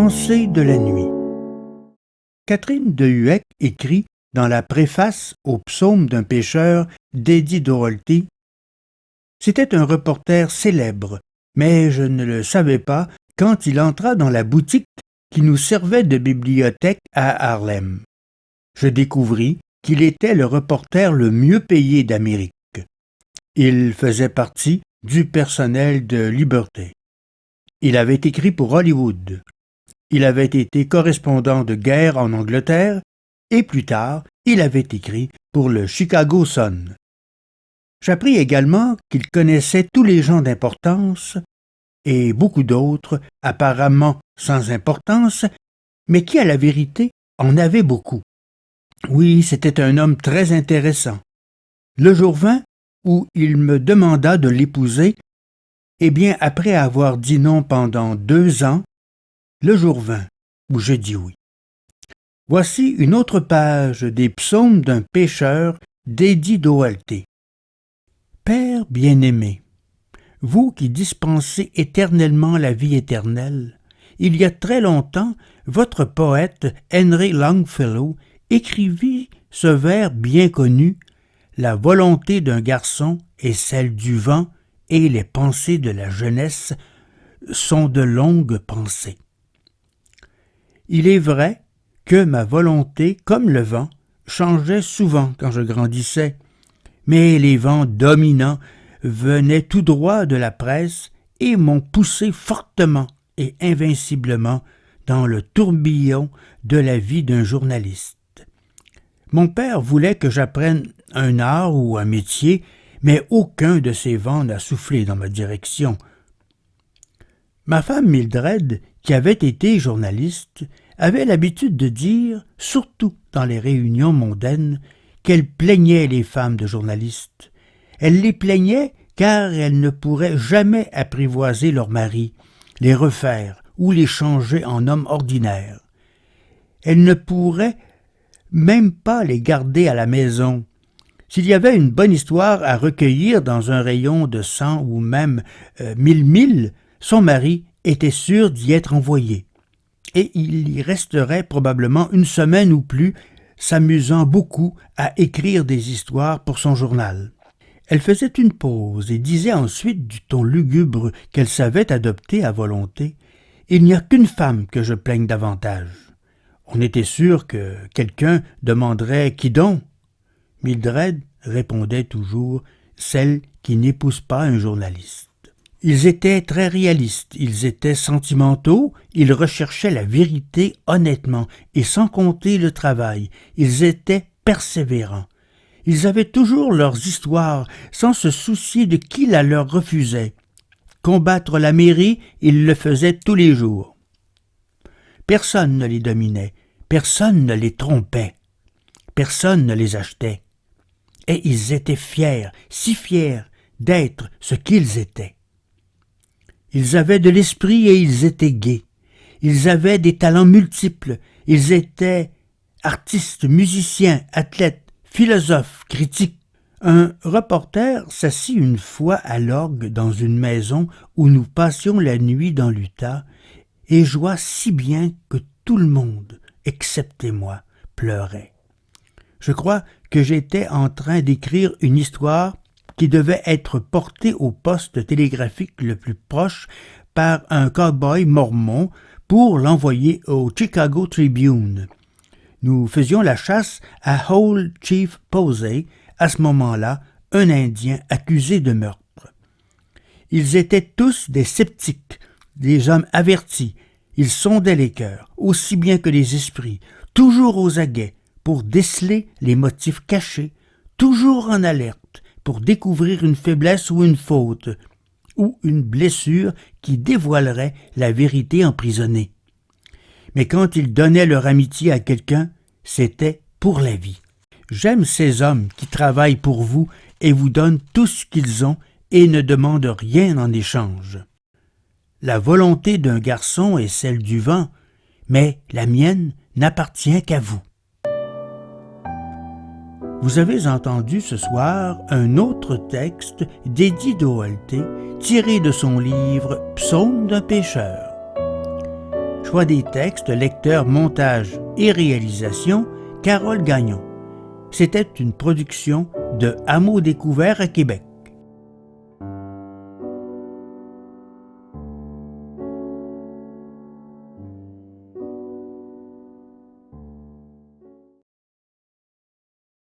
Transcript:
Pensées de la nuit. Catherine de Hueck écrit dans la préface au psaume d'un pêcheur d'Eddie Doherty: « C'était un reporter célèbre, mais je ne le savais pas quand il entra dans la boutique qui nous servait de bibliothèque à Harlem. Je découvris qu'il était le reporter le mieux payé d'Amérique. Il faisait partie du personnel de Liberty. Il avait écrit pour Hollywood. Il avait été correspondant de guerre en Angleterre et plus tard, il avait écrit pour le Chicago Sun. J'appris également qu'il connaissait tous les gens d'importance et beaucoup d'autres apparemment sans importance, mais qui, à la vérité, en avaient beaucoup. Oui, c'était un homme très intéressant. Le jour vint où il me demanda de l'épouser, et bien après avoir dit non pendant 2 ans, le jour vint où je dis oui. Voici une autre page des psaumes d'un pêcheur d'Eddie Doherty. Père bien-aimé, vous qui dispensez éternellement la vie éternelle, il y a très longtemps, votre poète Henry Longfellow écrivit ce vers bien connu: « La volonté d'un garçon est celle du vent, et les pensées de la jeunesse sont de longues pensées. » Il est vrai que ma volonté, comme le vent, changeait souvent quand je grandissais, mais les vents dominants venaient tout droit de la presse et m'ont poussé fortement et invinciblement dans le tourbillon de la vie d'un journaliste. Mon père voulait que j'apprenne un art ou un métier, mais aucun de ces vents n'a soufflé dans ma direction. Ma femme Mildred, qui avait été journaliste, avait l'habitude de dire, surtout dans les réunions mondaines, qu'elle plaignait les femmes de journalistes. Elle les plaignait car elles ne pourraient jamais apprivoiser leurs maris, les refaire ou les changer en hommes ordinaires. Elles ne pourraient même pas les garder à la maison. S'il y avait une bonne histoire à recueillir dans un rayon de 100 ou même 1000 milles, son mari était sûr d'y être envoyé. Et il y resterait probablement 1 semaine ou plus, s'amusant beaucoup à écrire des histoires pour son journal. Elle faisait une pause et disait ensuite du ton lugubre qu'elle savait adopter à volonté: « Il n'y a qu'une femme que je plaigne davantage. » On était sûr que quelqu'un demanderait « Qui donc ?» Mildred répondait toujours « Celle qui n'épouse pas un journaliste. » Ils étaient très réalistes, ils étaient sentimentaux, ils recherchaient la vérité honnêtement et sans compter le travail. Ils étaient persévérants. Ils avaient toujours leurs histoires sans se soucier de qui la leur refusait. Combattre la mairie, ils le faisaient tous les jours. Personne ne les dominait, personne ne les trompait, personne ne les achetait. Et ils étaient fiers, si fiers d'être ce qu'ils étaient. Ils avaient de l'esprit et ils étaient gais. Ils avaient des talents multiples. Ils étaient artistes, musiciens, athlètes, philosophes, critiques. Un reporter s'assit une fois à l'orgue dans une maison où nous passions la nuit dans l'Utah et joua si bien que tout le monde, excepté moi, pleurait. Je crois que j'étais en train d'écrire une histoire qui devait être portée au poste télégraphique le plus proche par un cow-boy mormon pour l'envoyer au Chicago Tribune. Nous faisions la chasse à Old Chief Posey, à ce moment-là, un Indien accusé de meurtre. Ils étaient tous des sceptiques, des hommes avertis. Ils sondaient les cœurs, aussi bien que les esprits, toujours aux aguets, pour déceler les motifs cachés, toujours en alerte, pour découvrir une faiblesse ou une faute, ou une blessure qui dévoilerait la vérité emprisonnée. Mais quand ils donnaient leur amitié à quelqu'un, c'était pour la vie. J'aime ces hommes qui travaillent pour vous et vous donnent tout ce qu'ils ont et ne demandent rien en échange. La volonté d'un garçon est celle du vent, mais la mienne n'appartient qu'à vous. Vous avez entendu ce soir un autre texte d'Eddie Doherty tiré de son livre « Psaume d'un pêcheur ». Choix des textes, lecteur, montage et réalisation, Carole Gagnon. C'était une production de Hameau Découvert à Québec.